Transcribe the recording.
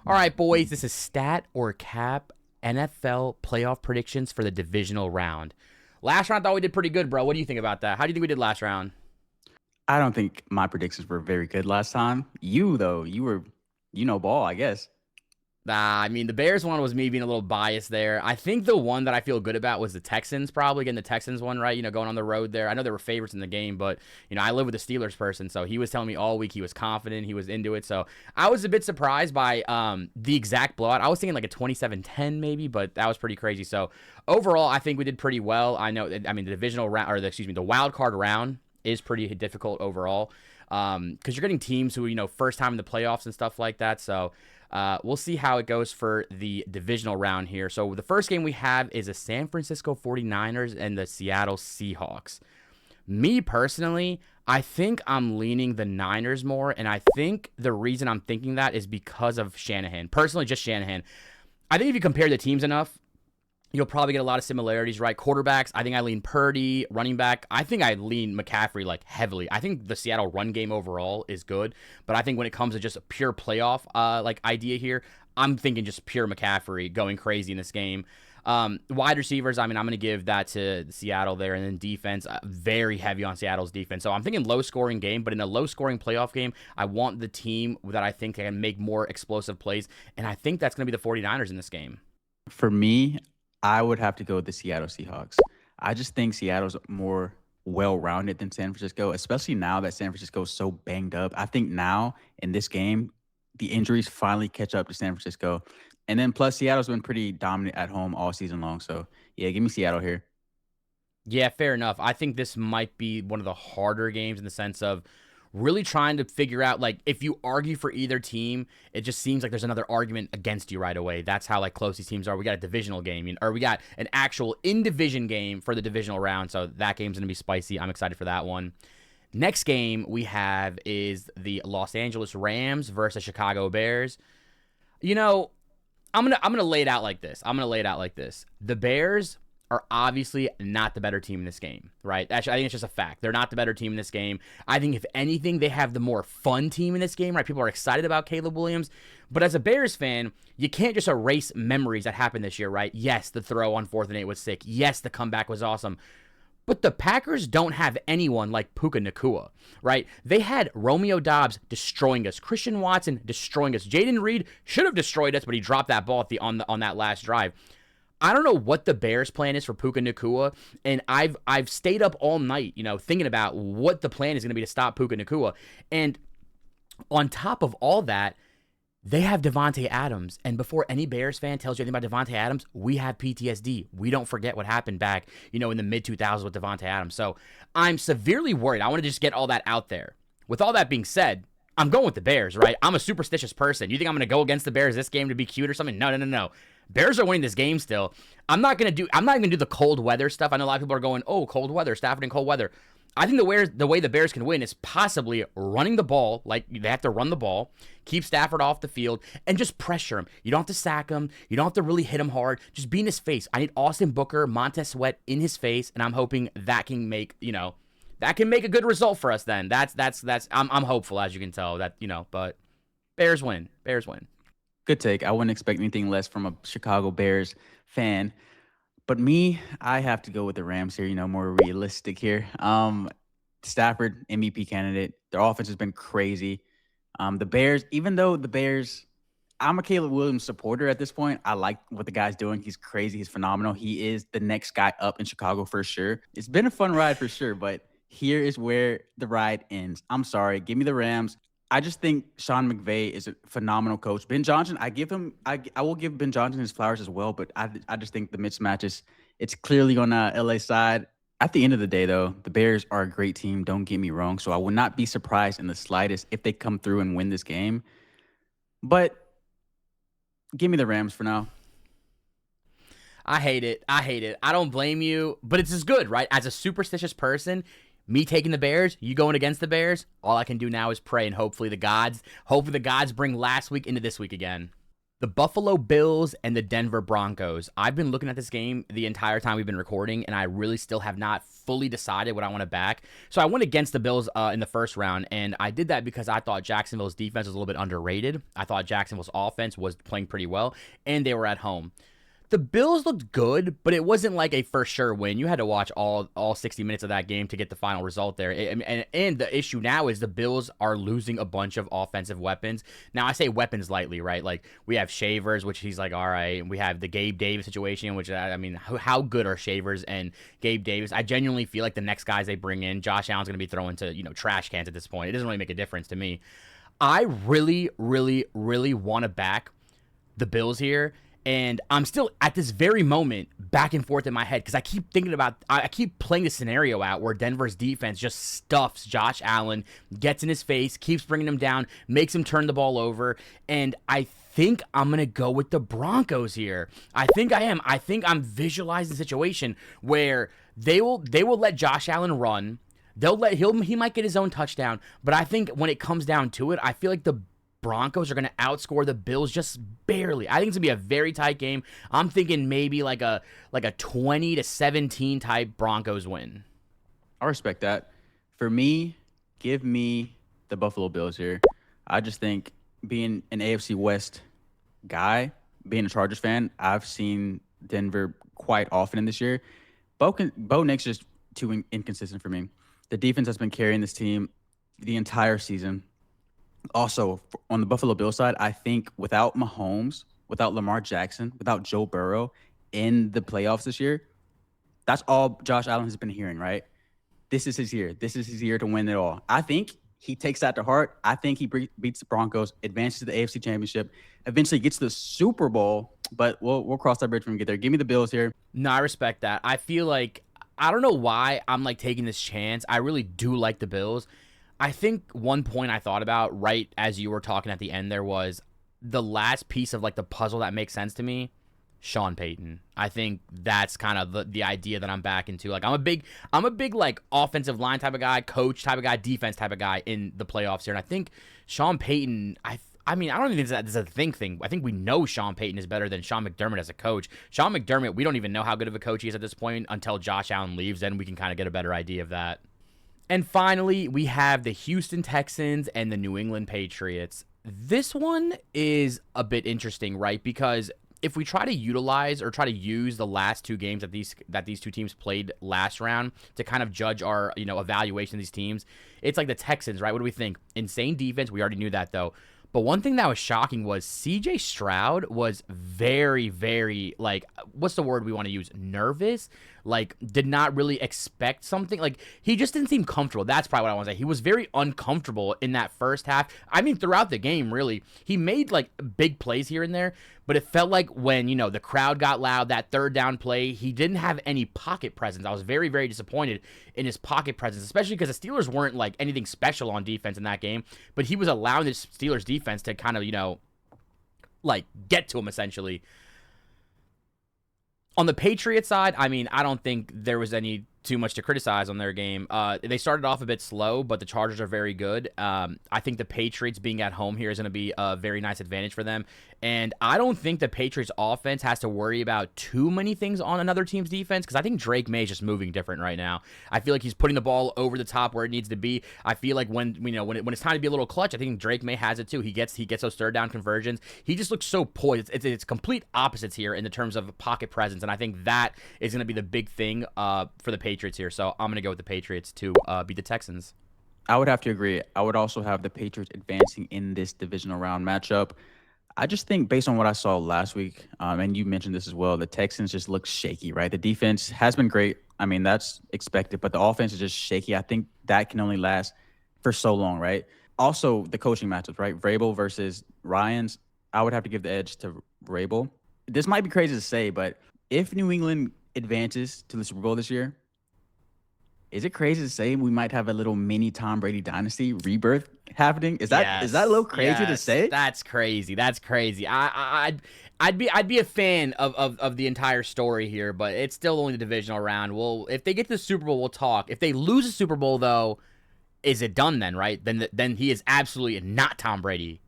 All right, boys, this is Stat or Cap NFL playoff predictions for the divisional round. Last round, I thought we did pretty good, bro. What do you think about that? How do you think we did last round? I don't think my predictions were very good last time. You though, you know ball, I guess. I mean, the Bears one was me being a little biased there. I think the one that I feel good about was the Texans, probably getting the Texans one right, going on the road there. I know they were favorites in the game, but, I live with a Steelers person, so he was telling me all week he was confident, he was into it. So I was a bit surprised by the exact blowout. I was thinking like a 27-10 maybe, but that was pretty crazy. So overall, I think we did pretty well. The divisional round, the wild card round is pretty difficult overall because you're getting teams who, first time in the playoffs and stuff like that. So we'll see how it goes for the divisional round here. So the first game we have is the San Francisco 49ers and the Seattle Seahawks. Me personally, I think I'm leaning the Niners more, and I think the reason I'm thinking that is because of Shanahan. Personally, just Shanahan. I think if you compare the teams enough, you'll probably get a lot of similarities, right? Quarterbacks, I think I lean Purdy. Running back, I think I lean McCaffrey like heavily. I think the Seattle run game overall is good, but I think when it comes to just a pure playoff idea here, I'm thinking just pure McCaffrey going crazy in this game. Wide receivers, I'm going to give that to Seattle there, and then defense, very heavy on Seattle's defense. So I'm thinking low-scoring game, but in a low-scoring playoff game, I want the team that I think can make more explosive plays, and I think that's going to be the 49ers in this game. For me, I would have to go with the Seattle Seahawks. I just think Seattle's more well-rounded than San Francisco, especially now that San Francisco is so banged up. I think now in this game, the injuries finally catch up to San Francisco. And then plus Seattle's been pretty dominant at home all season long. So yeah, give me Seattle here. Yeah, fair enough. I think this might be one of the harder games in the sense of really trying to figure out, like, if you argue for either team, it just seems like there's another argument against you right away. That's how, like, close these teams are. We got a divisional game, or we got an actual in-division game for the divisional round, so that game's going to be spicy. I'm excited for that one. Next game we have is the Los Angeles Rams versus Chicago Bears. I'm gonna lay it out like this. The Bears are obviously not the better team in this game, right? Actually, I think it's just a fact. They're not the better team in this game. I think, if anything, they have the more fun team in this game, right? People are excited about Caleb Williams. But as a Bears fan, you can't just erase memories that happened this year, right? Yes, the throw on 4th and 8 was sick. Yes, the comeback was awesome. But the Packers don't have anyone like Puka Nacua, right? They had Romeo Doubs destroying us, Christian Watson destroying us. Jaden Reed should have destroyed us, but he dropped that ball on that last drive. I don't know what the Bears' plan is for Puka Nacua, and I've stayed up all night, thinking about what the plan is going to be to stop Puka Nacua. And on top of all that, they have Devontae Adams, and before any Bears fan tells you anything about Devontae Adams, we have PTSD. We don't forget what happened back, in the mid-2000s with Devontae Adams. So I'm severely worried. I want to just get all that out there. With all that being said, I'm going with the Bears, right? I'm a superstitious person. You think I'm going to go against the Bears this game to be cute or something? No. Bears are winning this game still. I'm not even going to do the cold weather stuff. I know a lot of people are going, oh, cold weather, Stafford in cold weather. I think the way the Bears can win is possibly running the ball. Like, they have to run the ball, keep Stafford off the field, and just pressure him. You don't have to sack him. You don't have to really hit him hard. Just be in his face. I need Austin Booker, Montez Sweat in his face, and I'm hoping that can make, that can make a good result for us then. I'm hopeful, as you can tell, but Bears win. Good take. I wouldn't expect anything less from a Chicago Bears fan. But me, I have to go with the Rams here, more realistic here. Stafford, MVP candidate. Their offense has been crazy. The Bears, even though the Bears, I'm a Caleb Williams supporter at this point. I like what the guy's doing. He's crazy. He's phenomenal. He is the next guy up in Chicago for sure. It's been a fun ride for sure, but here is where the ride ends. I'm sorry. Give me the Rams. I just think Sean McVay is a phenomenal coach. Ben Johnson, I will give Ben Johnson his flowers as well, but I just think the mismatches, it's clearly on the LA side. At the end of the day, though, the Bears are a great team. Don't get me wrong. So I would not be surprised in the slightest if they come through and win this game. But give me the Rams for now. I hate it. I don't blame you, but it's as good, right? As a superstitious person, me taking the Bears, you going against the Bears, all I can do now is pray, and hopefully the gods bring last week into this week again. The Buffalo Bills and the Denver Broncos. I've been looking at this game the entire time we've been recording, and I really still have not fully decided what I want to back. So I went against the Bills in the first round, and I did that because I thought Jacksonville's defense was a little bit underrated. I thought Jacksonville's offense was playing pretty well, and they were at home. The Bills looked good, but it wasn't like a for sure win. You had to watch all 60 minutes of that game to get the final result there. And the issue now is the Bills are losing a bunch of offensive weapons. Now, I say weapons lightly, right? Like, we have Shavers, which he's like, all right. And we have the Gabe Davis situation, which, I mean, how good are Shavers and Gabe Davis? I genuinely feel like the next guys they bring in, Josh Allen's going to be throwing to, trash cans at this point. It doesn't really make a difference to me. I really, really, really want to back the Bills here. And I'm still at this very moment back and forth in my head because I keep playing the scenario out where Denver's defense just stuffs Josh Allen, gets in his face, keeps bringing him down, makes him turn the ball over. And I think I'm going to go with the Broncos here. I think I am. I think I'm visualizing the situation where they will let Josh Allen run. He might get his own touchdown. But I think when it comes down to it, I feel like the Broncos are going to outscore the Bills just barely. I think it's going to be a very tight game. I'm thinking maybe like a 20-17 type Broncos win. I respect that. For me, give me the Buffalo Bills here. I just think being an AFC West guy, being a Chargers fan, I've seen Denver quite often in this year. Bo Nick's just too inconsistent for me. The defense has been carrying this team the entire season. Also, on the Buffalo Bills side, I think without Mahomes, without Lamar Jackson, without Joe Burrow in the playoffs this year, that's all Josh Allen has been hearing, right? This is his year. This is his year to win it all. I think he takes that to heart. I think he beats the Broncos, advances to the AFC Championship, eventually gets to the Super Bowl, but we'll cross that bridge when we get there. Give me the Bills here. No, I respect that. I feel like, I don't know why I'm like taking this chance. I really do like the Bills. I think one point I thought about right as you were talking at the end there was the last piece of like the puzzle that makes sense to me, Sean Payton. I think that's kind of the idea that I'm back into. Like I'm a big like offensive line type of guy, coach type of guy, defense type of guy in the playoffs here. And I think Sean Payton, I mean, I don't even think this is a thing. I think we know Sean Payton is better than Sean McDermott as a coach. Sean McDermott, we don't even know how good of a coach he is at this point until Josh Allen leaves. Then we can kind of get a better idea of that. And finally, we have the Houston Texans and the New England Patriots. This one is a bit interesting, right? Because if we try to utilize or try to use the last two games that these two teams played last round to kind of judge our, evaluation of these teams, it's like the Texans, right? What do we think? Insane defense. We already knew that, though. But one thing that was shocking was C.J. Stroud was very, very, like, what's the word we want to use? Nervous? Like, did not really expect something. Like, he just didn't seem comfortable. That's probably what I want to say. He was very uncomfortable in that first half. I mean, throughout the game, really. He made, like, big plays here and there. But it felt like when, the crowd got loud, that third down play, he didn't have any pocket presence. I was very, very disappointed in his pocket presence, especially because the Steelers weren't, like, anything special on defense in that game. But he was allowing the Steelers defense to kind of, like, get to him, essentially. On the Patriots side, I mean, I don't think there was any too much to criticize on their game. They started off a bit slow, but the Chargers are very good. I think the Patriots being at home here is going to be a very nice advantage for them. And I don't think the Patriots offense has to worry about too many things on another team's defense because I think Drake May is just moving different right now. I feel like he's putting the ball over the top where it needs to be. I feel like when it's time to be a little clutch, I think Drake May has it too. He gets those third down conversions. He just looks so poised. It's complete opposites here in the terms of pocket presence, and I think that is going to be the big thing for the Patriots here. So I'm going to go with the Patriots to beat the Texans. I would have to agree. I would also have the Patriots advancing in this divisional round matchup. I just think based on what I saw last week, and you mentioned this as well, the Texans just look shaky, right? The defense has been great. I mean, that's expected, but the offense is just shaky. I think that can only last for so long, right? Also, the coaching matchups, right? Vrabel versus Ryans. I would have to give the edge to Vrabel. This might be crazy to say, but if New England advances to the Super Bowl this year, is it crazy to say we might have a little mini Tom Brady dynasty rebirth happening? Is that a little crazy to say? That's crazy. That's crazy. I'd be a fan of the entire story here, but it's still only the divisional round. Well, if they get to the Super Bowl, we'll talk. If they lose the Super Bowl, though, is it done then? Right? Then he is absolutely not Tom Brady.